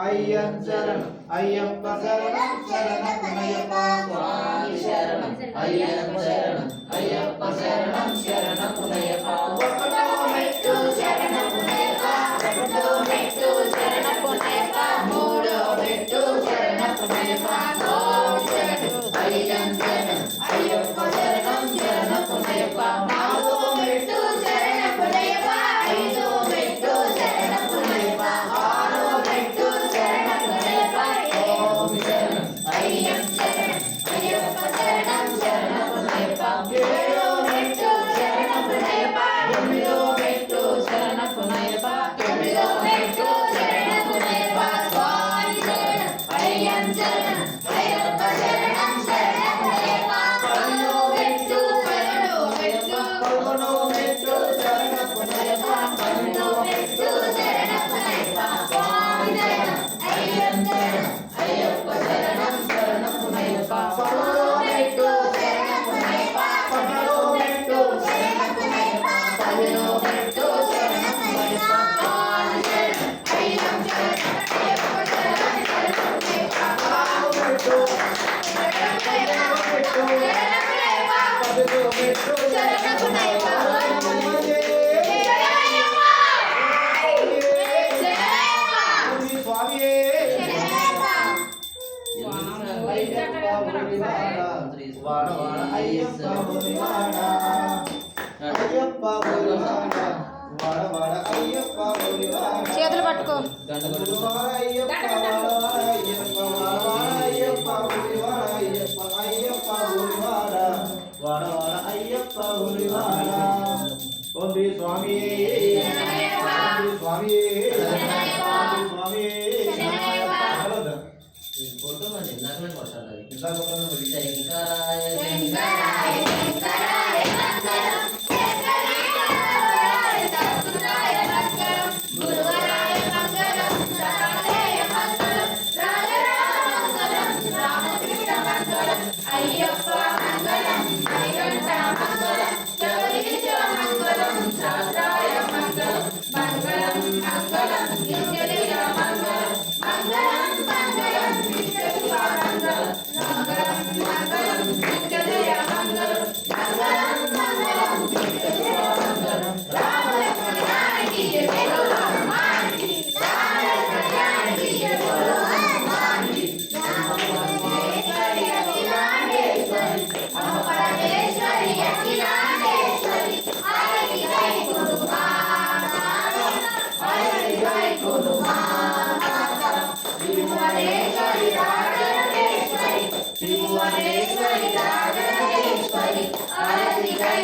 అయ్యం శరణం అయ్యప్ప శరణం శరణమయ్యప్ప స్వామి శరణం అయ్యప్ప శరణం అయ్యప్ప శరణం శరణమయ్యప్ప ఒకటో మెట్టు శరణమయ్యప్ప ఒకటో మెట్టు శరణమయ్యప్ప మూడో మెట్టు శరణమయ్యప్ప అయ్యం శరణం అయ్యప్ప శరణం శరణమయ్యప్ప నాలుగో మెట్టు శరణమయ్యప్ప ఐదో మెట్టు శరణమయ్యప్ప ఆరో మెట్టు శరణమయ్యప్ప ఓం శరణం అయ్యం శరణం అయ్యప్ప శరణం శరణమయ్యప్ప ఏడో మెట్టు శరణమయ్యప్ప ఎనిమిదో మెట్టు శరణమయ్యప్ప తొమ్మిదో మెట్టు శరణమయ్యప్ప స్వామి శరణం అయ్యం శరణం అయ్యప్ప శరణం శరణమయ్యప్ప పదో మెట్టు శరణమయ్యప్ప పదకొండో మెట్టు శరణమయ్యప్ప పన్నెండో మెట్టు శరణమయ్యప్ప స్వామి శరణం అయ్యం శరణం అయ్యప్ప శరణం శరణమయ్యప్ప పదమూడో మెట్టు శరణమయ్యప్ప పన్నెండో మెట్టు శరణమయ్యప్ప పదిహేనో మెట్టు శరణమయ్యప్ప స్వామి శరణం అయ్యం శరణం అయ్యప్ప శరణం శరణమయ్యప్ప ఆరో మెట్టు చేతులు పట్టుకో అయ్యప్ప స్వామి స్వామి స్వామి ఫోటో మరి ఇందాకనే కొట్టాలి ఇందాక శంకరాయ శంకరాయ శంకరాయ మంగళం శంకరాయ సద్గురాయ మంగళం గురువరాయ మంగళం రాజాయ మంగళం రాజరామ మంగళం రామకృష్ణ మంగళం అయ్యప్ప మంగళం అయ్యంట మంగళం జగదీశ మంగళం శాస్త్రాయ మంగళం మంగళం మంగళం గిరిజయ మంగళం మంగళం మంగళం విష్ణుశివ మంగళం మంగళం మంగళం గిరిజయ మంగళం మంగళం మంగళం విష్ణుశివ మంగళం రామలక్ష్మణానికి జయో హనుమానికి రామలక్ష్మణానికి జయో హనుమానికి నమోపరమేశ్వరి అఖిలాండేశ్వరి నమోపరమేశ్వరి అఖిలాండేశ్వరి ఆరతి గై కురుమా ఆరతి గై కురుమా శ్రీభువనేశ్వరి రాజరాజేశ్వరి శ్రీభువనేశ్వరి రాజరాజేశ్వరి ఆరతి గై